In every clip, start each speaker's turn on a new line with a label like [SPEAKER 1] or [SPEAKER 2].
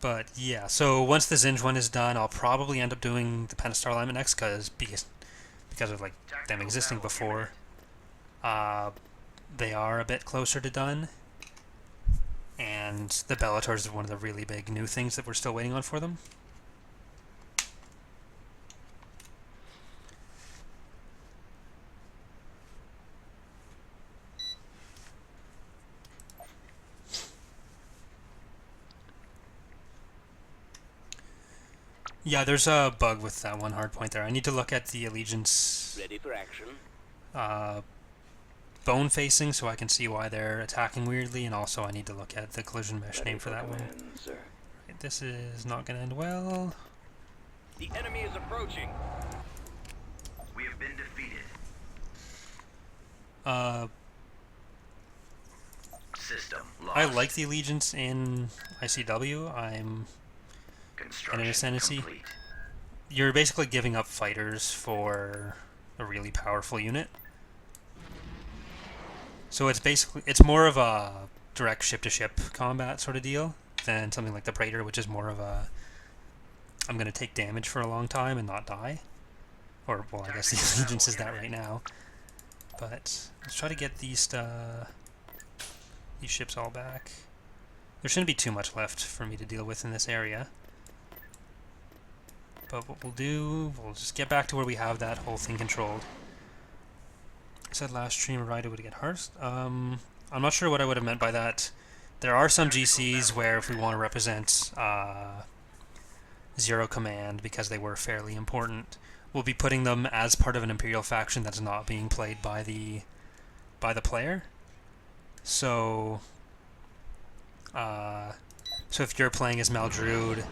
[SPEAKER 1] But yeah, so once the Zsinj one is done, I'll probably end up doing the Pentastar alignment next, because of like them existing before. Uh, they are a bit closer to done, and the Bellators is one of the really big new things that we're still waiting on for them. Yeah, there's a bug with that one hard point there. I need to look at the allegiance
[SPEAKER 2] Ready for action.
[SPEAKER 1] uh, bone facing so I can see why they're attacking weirdly, and also I need to look at the collision mesh name for that one.
[SPEAKER 2] Sir.
[SPEAKER 1] Right, this is not going to end well.
[SPEAKER 2] The enemy is approaching.
[SPEAKER 3] We have been defeated. System lost.
[SPEAKER 1] I like the allegiance in ICW. I'm in an ascendancy.
[SPEAKER 3] Complete.
[SPEAKER 1] You're basically giving up fighters for a really powerful unit. So it's more of a direct ship-to-ship combat sort of deal than something like the Praetor, which is more of a I'm going to take damage for a long time and not die. Or, well, I guess the allegiance is that right now. But let's try to get these ships all back. There shouldn't be too much left for me to deal with in this area. But what we'll do, we'll just get back to where we have that whole thing controlled. I said last stream Ryder would get Hearst. I'm not sure what I would have meant by that. There are some GCs where if we want to represent Zero Command, because they were fairly important, we'll be putting them as part of an Imperial faction that's not being played by the player. So, so if you're playing as Maldrude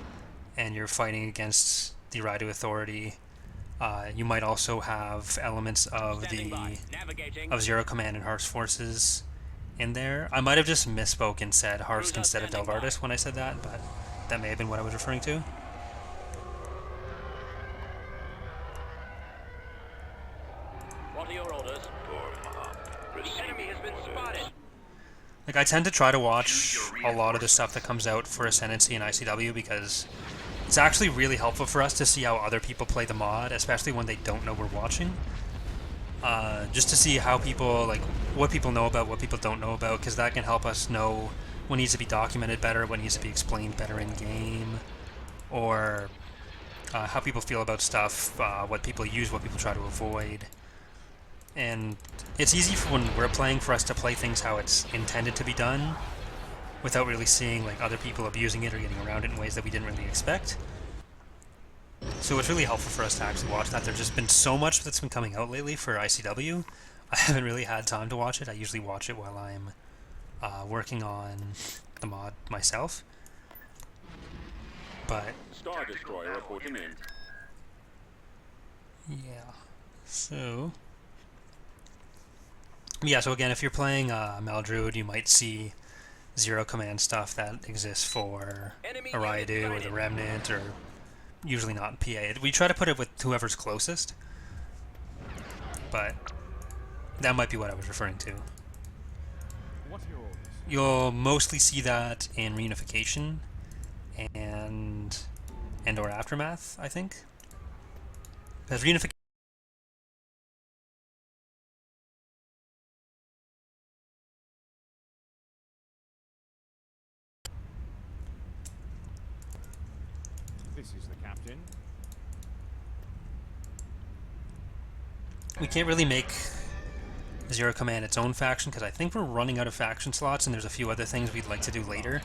[SPEAKER 1] and you're fighting against the Raidu Authority, you might also have elements of Zero Command and Hearst forces in there. I might have just misspoke and said Hearst instead of Delvardis when I said that, but that may have been what I was referring to.
[SPEAKER 2] What are your orders? The enemy has been spotted.
[SPEAKER 1] Like, I tend to try to watch a lot of the stuff that comes out for Ascendancy and ICW because it's actually really helpful for us to see how other people play the mod, especially when they don't know we're watching. Just to see how people, like, what people know about, what people don't know about, because that can help us know what needs to be documented better, what needs to be explained better in game, or how people feel about stuff, what people use, what people try to avoid. And it's easy for when we're playing for us to play things how it's intended to be done without really seeing like other people abusing it or getting around it in ways that we didn't really expect. So it's really helpful for us to actually watch that. There's just been so much that's been coming out lately for ICW. I haven't really had time to watch it. I usually watch it while I'm working on the mod myself. But
[SPEAKER 4] Star Destroyer reporting in.
[SPEAKER 1] yeah, so again, if you're playing Maldruid, you might see Zero Command stuff that exists for Ariadu or the Remnant, or usually not PA. We try to put it with whoever's closest, but that might be what I was referring to.
[SPEAKER 4] What are your orders?
[SPEAKER 1] You'll mostly see that in Reunification and or Aftermath, I think. Because Reunification
[SPEAKER 4] This is the captain.
[SPEAKER 1] we can't really make Zero Command its own faction because I think we're running out of faction slots, and there's a few other things we'd like to do later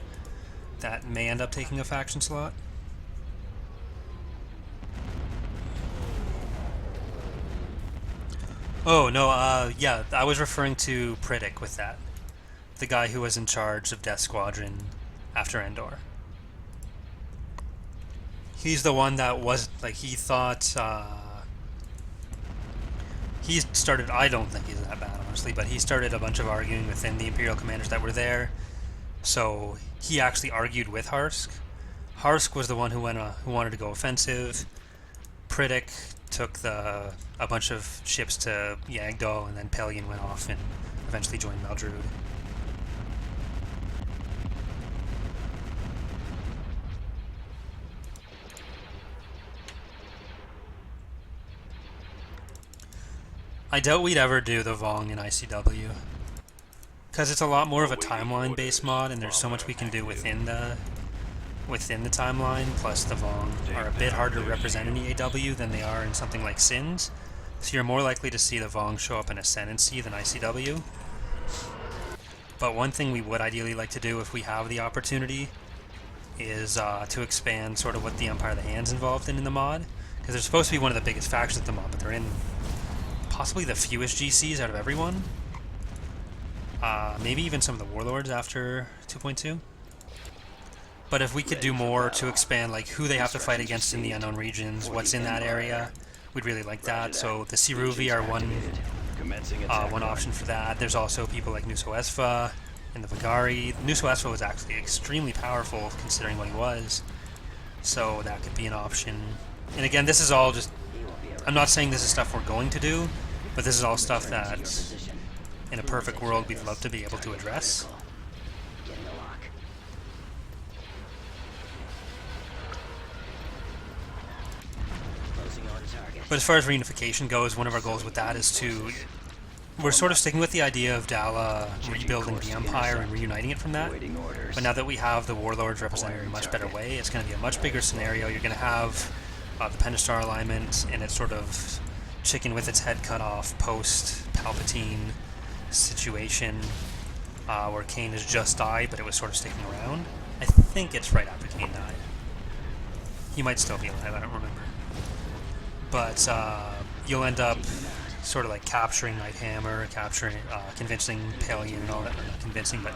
[SPEAKER 1] that may end up taking a faction slot. Oh, no, yeah, I was referring to Pridic with that. The guy who was in charge of Death Squadron after Endor. He's the one that was, like, he thought, he started, I don't think he's that bad, honestly, but he started a bunch of arguing within the Imperial commanders that were there, so he actually argued with Harsk. Harsk was the one who wanted to go offensive. Pridic took a bunch of ships to Yagdal, and then Pelion went off and eventually joined Maldruid. I doubt we'd ever do the Vong in ICW. Because it's a lot more of a timeline-based mod, and there's so much we can do within the timeline, plus the Vong are a bit harder to represent in EAW than they are in something like Zsinj. So you're more likely to see the Vong show up in Ascendancy than ICW. But one thing we would ideally like to do if we have the opportunity is to expand sort of what the Empire of the Hand's involved in the mod. Because they're supposed to be one of the biggest factions of the mod, but they're in possibly the fewest GCs out of everyone. Maybe even some of the Warlords after 2.2. But if we could do more to expand like who they have to fight against in the unknown regions, what's in that area, we'd really like that. So the Siruvi are one option for that. There's also people like Nuso Esfa and the Vagari. Nuso Esfa was actually extremely powerful considering what he was, so that could be an option. And again, this is all just, I'm not saying this is stuff we're going to do, but this is all stuff that in a perfect world we'd love to be able to address. But as far as reunification goes, one of our goals with that is to... We're sort of sticking with the idea of Dala rebuilding the Empire and reuniting it from that. But now that we have the Warlords represented in a much better way, it's going to be a much bigger scenario. You're going to have the Pentastar alignment and it's sort of chicken with its head cut off post-Palpatine situation where Kane has just died, but it was sort of sticking around. I think it's right after Kane died. He might still be alive, I don't remember. But you'll end up sort of like capturing Nighthammer, convincing Pelion and all that. Not convincing, but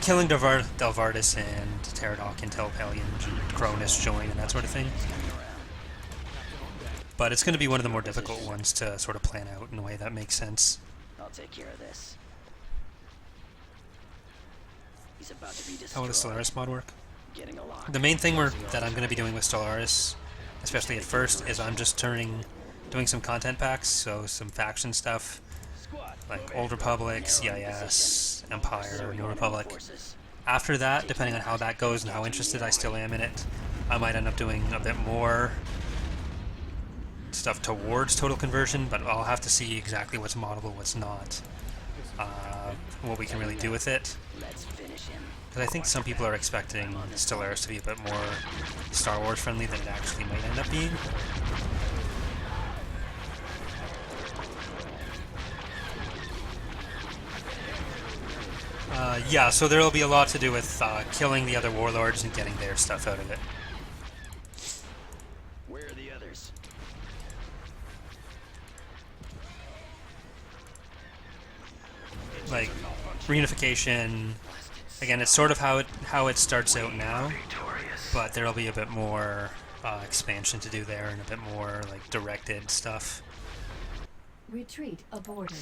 [SPEAKER 1] killing Delvardis and Pterodok until Pelion and Cronus join and that sort of thing. But it's going to be one of the more difficult ones to sort of plan out in a way that makes sense.
[SPEAKER 5] I'll take care of this. He's about to be destroyed.
[SPEAKER 1] How will the Stellaris mod work?
[SPEAKER 5] Getting a lock.
[SPEAKER 1] The main thing that I'm going to be doing with Stellaris, especially at first, is I'm just doing some content packs, so some faction stuff, like Old Republic, CIS, Empire, New Republic. After that, depending on how that goes and how interested I still am in it, I might end up doing a bit more stuff towards total conversion, but I'll have to see exactly what's moddable, what's not, what we can really do with it. Because I think some people are expecting Stellaris to be a bit more Star Wars friendly than it actually might end up being. Yeah, so there will be a lot to do with killing the other warlords and getting their stuff out of it.
[SPEAKER 5] Where are the others?
[SPEAKER 1] Like, reunification, again, it's sort of how it starts out now, but there'll be a bit more expansion to do there and a bit more like directed stuff.
[SPEAKER 6] Retreat aborted.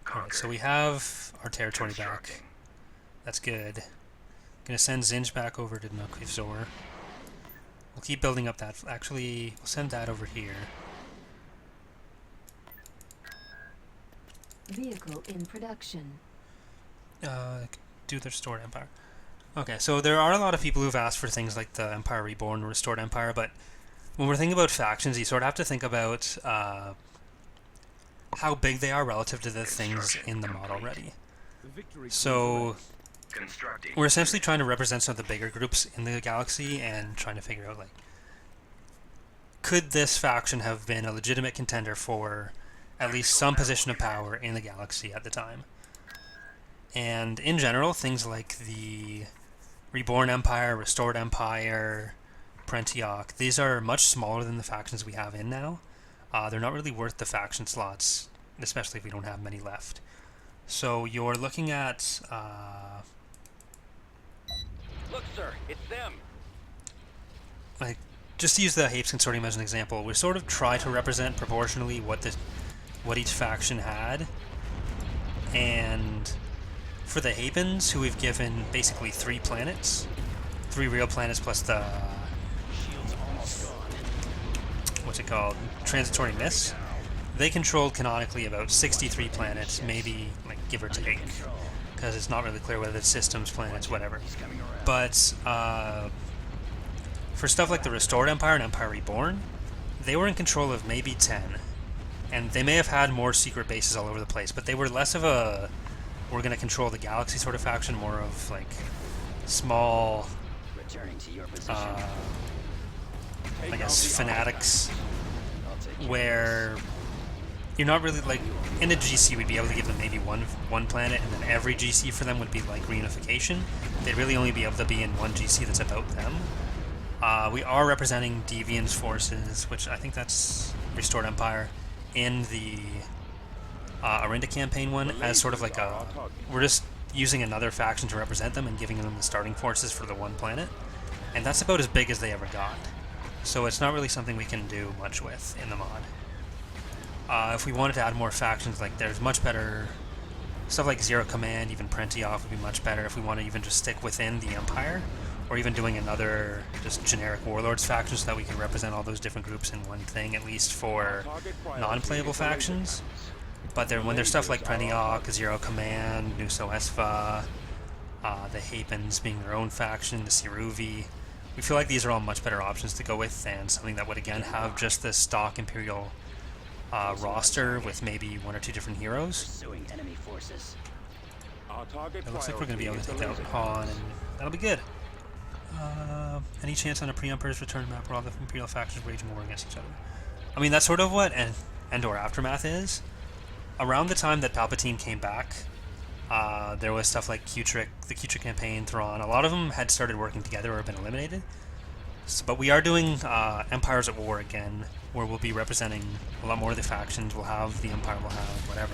[SPEAKER 1] Alright, so we have our territory back. That's good. Gonna send Zsinj back over to Nukleaf Zor. We'll keep building up that. Actually, we'll send that over here.
[SPEAKER 6] Vehicle in production.
[SPEAKER 1] Do the Restored Empire. Okay, so there are a lot of people who've asked for things like the Empire Reborn, Restored Empire, but when we're thinking about factions, you sort of have to think about how big they are relative to the things in the mod already. So we're essentially trying to represent some of the bigger groups in the galaxy and trying to figure out, like, could this faction have been a legitimate contender for at least some position of power in the galaxy at the time? And in general, things like the Reborn Empire, Restored Empire, Prentiok, these are much smaller than the factions we have in now. They're not really worth the faction slots, especially if we don't have many left. So you're looking at...
[SPEAKER 2] Look, sir, it's them.
[SPEAKER 1] like, just to use the Hapes Consortium as an example, we sort of try to represent proportionally what each faction had. And for the Hapens, who we've given basically 3 planets, 3 real planets plus the... what's it called? Transitory Mists. They controlled canonically about 63 planets, maybe, like, give or take, because it's not really clear whether it's systems, planets, whatever. But for stuff like the Restored Empire and Empire Reborn, they were in control of maybe 10. and they may have had more secret bases all over the place, but they were less of a we're going to control the galaxy sort of faction, more of like small,
[SPEAKER 5] Returning to your position.
[SPEAKER 1] I guess, fanatics,
[SPEAKER 5] I'll take care of
[SPEAKER 1] where you're not really like in a GC we'd be able to give them maybe one planet, and then every GC for them would be like reunification. They'd really only be able to be in one GC that's about them. We are representing Deviant's forces, which I think that's Restored Empire, in the Arinda campaign one as sort of like a... We're just using another faction to represent them and giving them the starting forces for the one planet. And that's about as big as they ever got. So it's not really something we can do much with in the mod. If we wanted to add more factions, like there's much better... Stuff like Zero Command, even Prentioff would be much better if we want to even just stick within the Empire. Or even doing another just generic Warlords faction so that we can represent all those different groups in one thing, at least for non-playable factions. But when there's stuff like Prentioff, Zero Command, Nuso Esfa, the Hapens being their own faction, the Siruvi, we feel like these are all much better options to go with than something that would again have just the stock Imperial roster with maybe one or two different heroes.
[SPEAKER 5] pursuing enemy forces.
[SPEAKER 4] Our target
[SPEAKER 1] It looks like we're going to be able to take
[SPEAKER 4] priority
[SPEAKER 1] out
[SPEAKER 4] is
[SPEAKER 1] Han, and that'll be good. Any chance on a pre-Emperor's return map where all the Imperial factions wage war against each other? I mean, that's sort of what Endor Aftermath is. Around the time that Palpatine came back, there was stuff like Q-Trick, the Q-Trick campaign, Thrawn. A lot of them had started working together or have been eliminated. So, but we are doing Empires at War again, where we'll be representing a lot more of the factions. We'll have the Empire, we'll have whatever.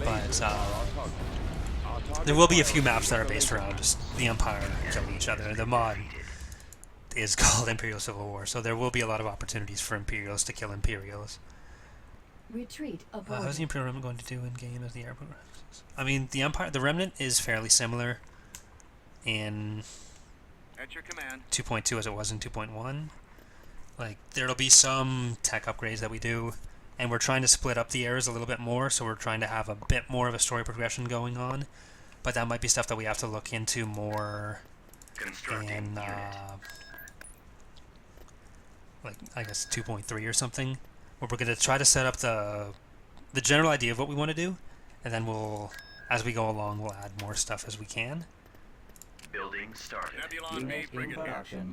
[SPEAKER 1] But there will be a few maps that are based around just the Empire killing each other. The mod is called Imperial Civil War, so there will be a lot of opportunities for Imperials to kill Imperials.
[SPEAKER 6] Retreat
[SPEAKER 1] How's
[SPEAKER 6] aborted.
[SPEAKER 1] the Imperial Remnant going to do in game as the air progresses? I mean, the Remnant is fairly similar in
[SPEAKER 2] At your command.
[SPEAKER 1] 2.2 as it was in 2.1. Like, there'll be some tech upgrades that we do, and we're trying to split up the eras a little bit more, so we're trying to have a bit more of a story progression going on. But that might be stuff that we have to look into more in, like, I guess 2.3 or something, where we're going to try to set up the general idea of what we want to do, and then we'll, as we go along, we'll add more stuff as we can.
[SPEAKER 3] Building started.
[SPEAKER 2] Nebulon A, bring it here.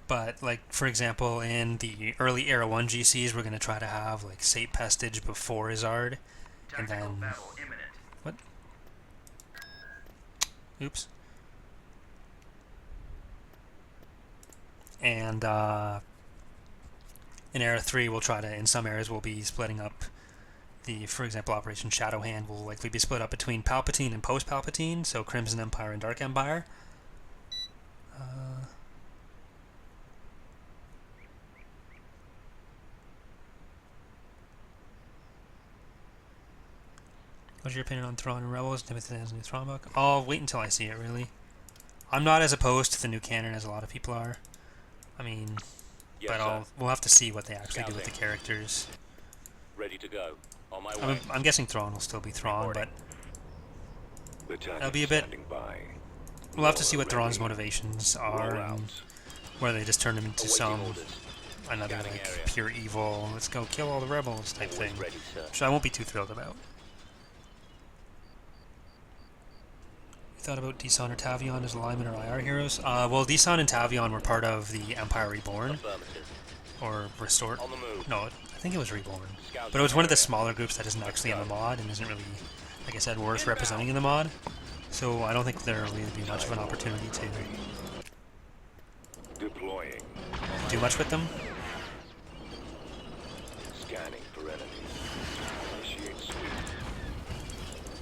[SPEAKER 1] But, like, for example, in the early Era 1 GCs, we're going to try to have, like, Sate Pestage before Izzard, and
[SPEAKER 3] Tactical
[SPEAKER 1] then...
[SPEAKER 3] battle imminent.
[SPEAKER 1] What? Oops. And, in Era 3, we'll try to, in some areas, we'll be splitting up the, for example, Operation Shadowhand will likely be split up between Palpatine and post-Palpatine, so Crimson Empire and Dark Empire. What's your opinion on Thrawn and Rebels? Timothy Dan's new Thrawn book? I'll wait until I see it, really. I'm not as opposed to the new canon as a lot of people are. I mean,
[SPEAKER 2] Yes,
[SPEAKER 1] but
[SPEAKER 2] sir.
[SPEAKER 1] we'll have to see what they actually do with the characters.
[SPEAKER 2] Ready to go. On my way.
[SPEAKER 1] I'm guessing Thrawn will still be Thrawn, but
[SPEAKER 2] Lieutenant
[SPEAKER 1] be a bit-
[SPEAKER 2] standing by.
[SPEAKER 1] we'll have to see what
[SPEAKER 2] Ready.
[SPEAKER 1] Thrawn's motivations are,
[SPEAKER 2] Roll
[SPEAKER 1] and
[SPEAKER 2] out.
[SPEAKER 1] whether they just turn him into
[SPEAKER 2] Awaiting
[SPEAKER 1] some
[SPEAKER 2] orders.
[SPEAKER 1] another
[SPEAKER 2] Scanning
[SPEAKER 1] like
[SPEAKER 2] area.
[SPEAKER 1] pure evil, let's go kill all the rebels type
[SPEAKER 2] Always
[SPEAKER 1] thing,
[SPEAKER 2] ready, sir.
[SPEAKER 1] which I won't be too thrilled about. You thought about Desan or Tavion as alignment or IR heroes? Well, Desan and Tavion were part of the Empire Reborn,
[SPEAKER 2] Affirmative.
[SPEAKER 1] or Restored.
[SPEAKER 2] On the move.
[SPEAKER 1] No, I think it was Reborn.
[SPEAKER 2] Scouts
[SPEAKER 1] But it was one of the
[SPEAKER 2] area.
[SPEAKER 1] smaller groups that isn't actually in the mod and isn't really, like I said, worth representing in the mod. So I don't think there'll really be much of an opportunity to
[SPEAKER 2] Deploying.
[SPEAKER 1] do much with them.
[SPEAKER 2] Scanning for enemies. Initiate sweep.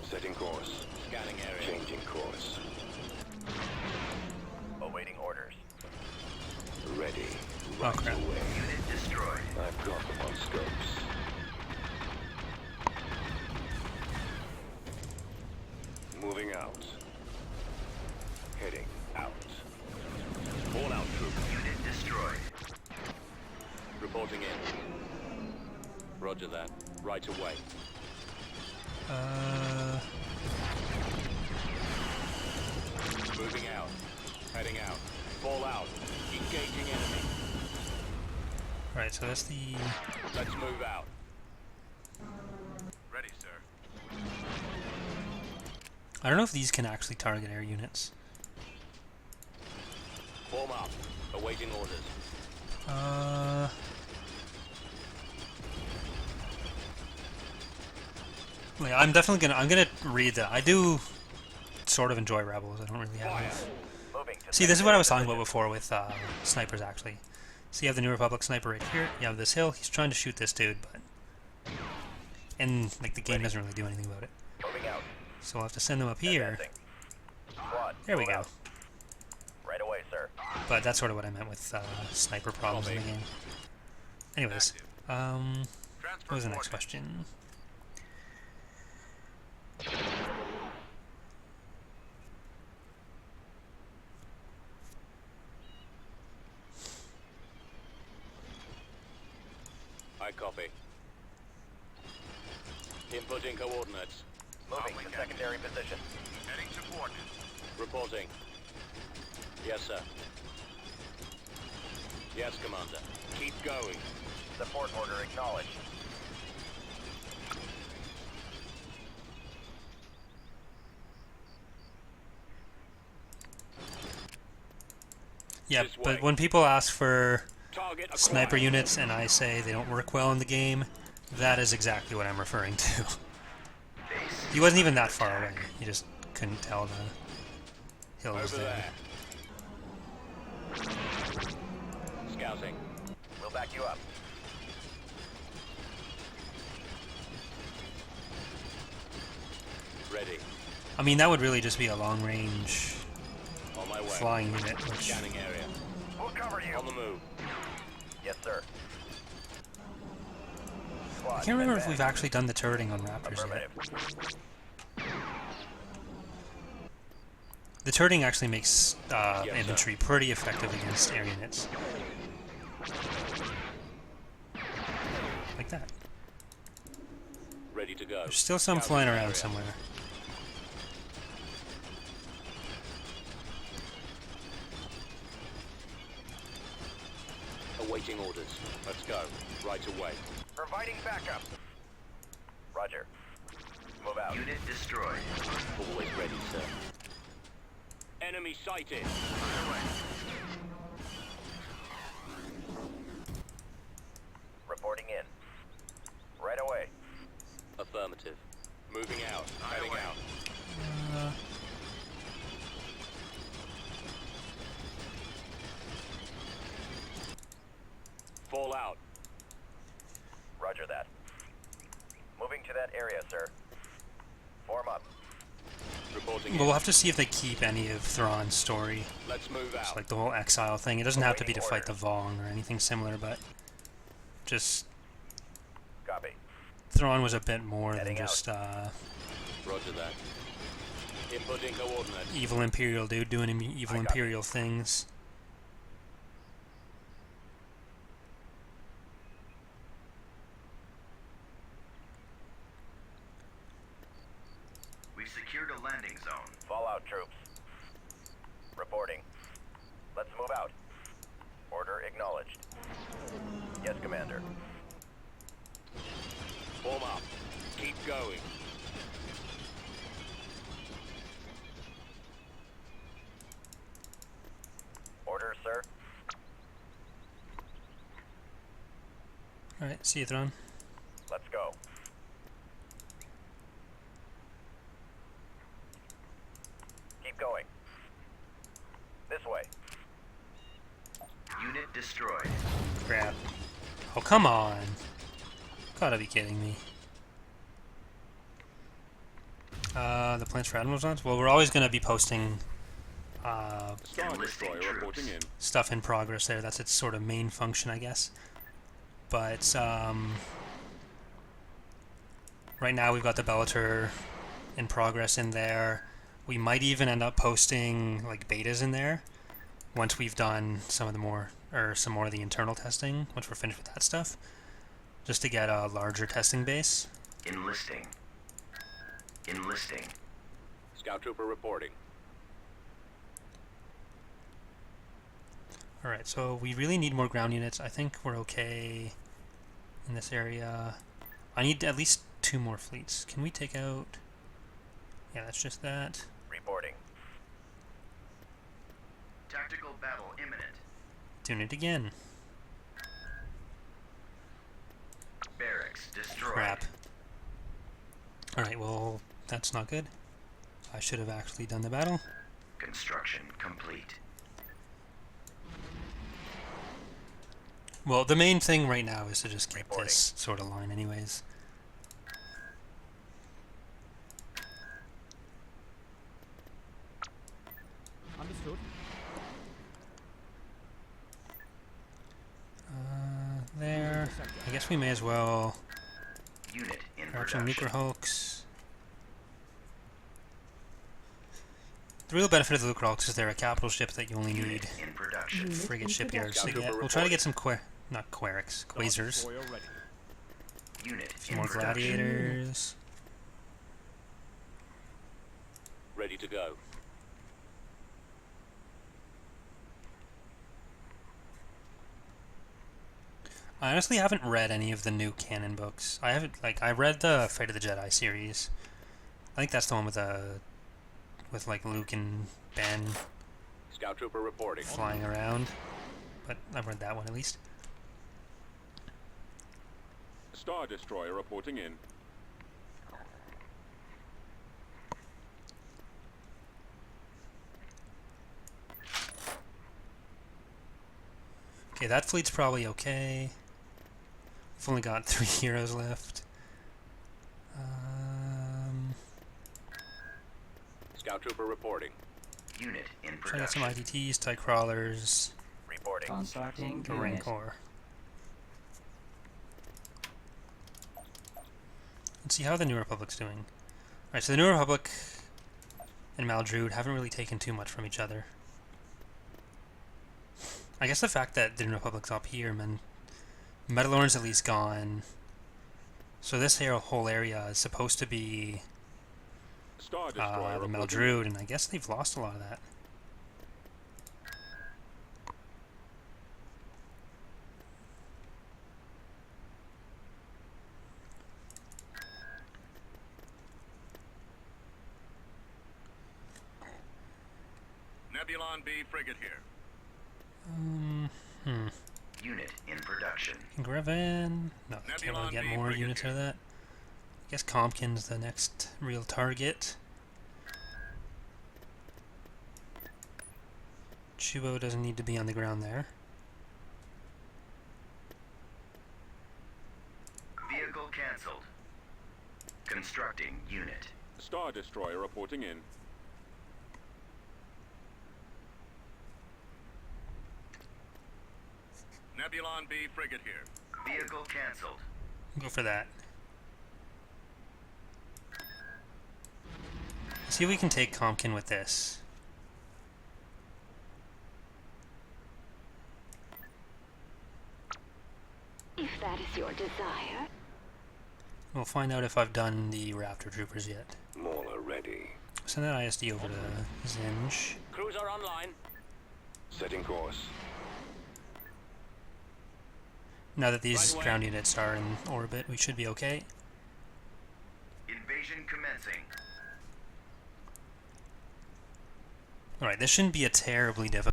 [SPEAKER 2] Setting course. Scanning area. Changing course. Awaiting orders. Ready.
[SPEAKER 1] Oh crap.
[SPEAKER 2] Away.
[SPEAKER 3] Unit destroyed.
[SPEAKER 2] I've got them on scopes. Moving out. Heading out. All out troops.
[SPEAKER 3] Unit destroyed.
[SPEAKER 2] Reporting in. Roger that. Right away. Moving out. Heading out. Fall out. Engaging enemy.
[SPEAKER 1] Alright, so that's the...
[SPEAKER 2] Let's move out.
[SPEAKER 3] Ready, sir.
[SPEAKER 1] I don't know if these can actually target air units.
[SPEAKER 2] Form up. Awaiting orders.
[SPEAKER 1] Like, I'm gonna read that. I do sort of enjoy Rebels. I don't really have...
[SPEAKER 3] Moving to
[SPEAKER 1] See, this is what I was talking about before with snipers, actually. So you have the New Republic sniper right here. You have this hill. He's trying to shoot this dude, but... And, like, the game doesn't really do anything about it.
[SPEAKER 3] moving out.
[SPEAKER 1] So we'll have to send them up here.
[SPEAKER 3] Advancing. Squad,
[SPEAKER 1] There we
[SPEAKER 3] move
[SPEAKER 1] go.
[SPEAKER 3] out. Right away, sir.
[SPEAKER 1] But that's sort of what I meant with sniper problems in the game. Anyways, what was the next question?
[SPEAKER 2] I copy. Inputting coordinates.
[SPEAKER 3] Moving to secondary position. Heading to coordinates.
[SPEAKER 2] Reporting. Yes, sir. Yes, Commander. Keep going.
[SPEAKER 3] Support order acknowledged.
[SPEAKER 1] Yeah,
[SPEAKER 2] This way.
[SPEAKER 1] but when people ask for
[SPEAKER 2] Target acquired.
[SPEAKER 1] sniper units and I say they don't work well in the game, that is exactly what I'm referring to. He wasn't even that far away. You just couldn't tell the hill was
[SPEAKER 2] Over
[SPEAKER 1] there.
[SPEAKER 2] there. Scouting.
[SPEAKER 3] We'll back you up.
[SPEAKER 2] Ready.
[SPEAKER 1] I mean, that would really just be a long-range
[SPEAKER 2] On my way.
[SPEAKER 1] flying unit, which...
[SPEAKER 2] Scanning area.
[SPEAKER 3] We'll cover you.
[SPEAKER 2] On the move.
[SPEAKER 3] Yes, sir. Squad,
[SPEAKER 1] I can't remember if
[SPEAKER 3] advance.
[SPEAKER 1] we've actually done the turreting on Raptors yet.
[SPEAKER 3] Affirmative.
[SPEAKER 1] The turreting actually makes
[SPEAKER 2] sir.
[SPEAKER 1] infantry pretty effective against air units. Like that.
[SPEAKER 2] Ready to go.
[SPEAKER 1] There's still some
[SPEAKER 2] Scouting
[SPEAKER 1] flying around
[SPEAKER 2] area.
[SPEAKER 1] somewhere.
[SPEAKER 2] Awaiting orders. Let's go. Right away.
[SPEAKER 3] Providing backup. Roger. Move out. Unit destroyed.
[SPEAKER 2] Always ready, sir. Enemy sighted.
[SPEAKER 3] Reporting in. Right away.
[SPEAKER 2] Affirmative. Moving out. Heading out. Fall out.
[SPEAKER 3] Roger that. Moving to that area, sir. Form up.
[SPEAKER 2] Reporting
[SPEAKER 1] But
[SPEAKER 2] in.
[SPEAKER 1] we'll have to see if they keep any of Thrawn's story.
[SPEAKER 2] Let's move
[SPEAKER 1] It's
[SPEAKER 2] out.
[SPEAKER 1] like the whole exile thing. It doesn't have to be to fight the Vong or anything similar, but just
[SPEAKER 3] Copy.
[SPEAKER 1] Thrawn was a bit more than
[SPEAKER 3] Heading out.
[SPEAKER 1] just
[SPEAKER 2] Roger that. Inputting coordinates.
[SPEAKER 1] evil Imperial dude doing evil
[SPEAKER 3] I got
[SPEAKER 1] Imperial things.
[SPEAKER 3] We've secured a landing zone. Fallout troops. Reporting. Let's move out. Order acknowledged. Yes, Commander.
[SPEAKER 2] Form up. Keep going.
[SPEAKER 3] Order, sir.
[SPEAKER 1] Alright, see you, Thrawn.
[SPEAKER 3] Let's go. Keep going. This way. Unit destroyed.
[SPEAKER 1] Crap. Oh, come on. Gotta be kidding me. The plans for Admiral's Launch? Well, we're always gonna be posting
[SPEAKER 2] Star Destroyer reporting in.
[SPEAKER 1] stuff in progress there. That's its sort of main function, I guess. But, right now we've got the Bellator in progress in there. We might even end up posting, like, betas in there once we've done some more of the internal testing, once we're finished with that stuff, just to get a larger testing base.
[SPEAKER 3] Enlisting. Enlisting.
[SPEAKER 2] Scout trooper reporting.
[SPEAKER 1] Alright, so we really need more ground units. I think we're okay in this area. I need at least 2 more fleets. Can we take out... Yeah, that's just that.
[SPEAKER 3] Reporting. Tactical battle imminent.
[SPEAKER 1] Doing it again.
[SPEAKER 3] Barracks destroyed.
[SPEAKER 1] Crap. Alright, well, that's not good. I should have actually done the battle.
[SPEAKER 3] Construction complete.
[SPEAKER 1] Well, the main thing right now is to just get this sort of line anyways.
[SPEAKER 4] Understood.
[SPEAKER 1] There. I guess we may as well
[SPEAKER 3] Unit in
[SPEAKER 1] grab some
[SPEAKER 3] production.
[SPEAKER 1] nuclear hulks. The real benefit of the nuclear hulks is they're a capital ship that you only need
[SPEAKER 3] Unit in production.
[SPEAKER 6] Unit
[SPEAKER 1] frigate
[SPEAKER 6] in
[SPEAKER 1] shipyards to
[SPEAKER 6] production.
[SPEAKER 1] get. We'll try to get some not quasars,
[SPEAKER 4] Destroyer ready.
[SPEAKER 3] Unit
[SPEAKER 1] a few
[SPEAKER 3] in
[SPEAKER 1] more
[SPEAKER 3] production.
[SPEAKER 1] gladiators.
[SPEAKER 2] Ready to go.
[SPEAKER 1] I honestly haven't read any of the new canon books. I haven't, like, I read the Fate of the Jedi series. I think that's the one with like Luke and Ben
[SPEAKER 2] Scout trooper reporting.
[SPEAKER 1] flying around. But I've read that one at least.
[SPEAKER 4] Star Destroyer reporting in.
[SPEAKER 1] Okay, that fleet's probably okay. We've only got 3 heroes left.
[SPEAKER 2] Scout trooper reporting.
[SPEAKER 3] Unit in
[SPEAKER 1] Try to get some
[SPEAKER 3] production.
[SPEAKER 1] IDTs, TIE crawlers,
[SPEAKER 3] Reporting.
[SPEAKER 5] Constructing
[SPEAKER 1] the
[SPEAKER 5] unit.
[SPEAKER 1] Rancor. Let's see how the New Republic's doing. Alright, so the New Republic and Maldrude haven't really taken too much from each other. I guess the fact that the New Republic's up here meant Mandalorian's at least gone. So this whole area is supposed to be
[SPEAKER 4] Star Destroyer
[SPEAKER 1] the
[SPEAKER 4] reporting in.
[SPEAKER 1] Maldrude, and I guess they've lost a lot of that.
[SPEAKER 2] Nebulon B frigate here.
[SPEAKER 3] Unit in production.
[SPEAKER 1] Greven? No, I can't really get
[SPEAKER 2] Nebulon B
[SPEAKER 1] more
[SPEAKER 2] frigate
[SPEAKER 1] units out of that. I guess Compkin's the next real target. Chubo doesn't need to be on the ground there.
[SPEAKER 3] Vehicle cancelled. Constructing unit.
[SPEAKER 4] Star Destroyer reporting in.
[SPEAKER 2] Nebulon B frigate here.
[SPEAKER 3] Vehicle cancelled.
[SPEAKER 1] Go for that. See if we can take Compkin with this.
[SPEAKER 6] If that is your desire.
[SPEAKER 1] We'll find out if I've done the Raptor Troopers yet.
[SPEAKER 2] Mauler ready.
[SPEAKER 1] Send that ISD over to Zsinj.
[SPEAKER 2] Cruiser online.
[SPEAKER 4] Setting course.
[SPEAKER 1] Now that these
[SPEAKER 2] Right away.
[SPEAKER 1] ground units are in orbit, we should be okay.
[SPEAKER 3] Invasion commencing.
[SPEAKER 1] Alright, this shouldn't be a terribly difficult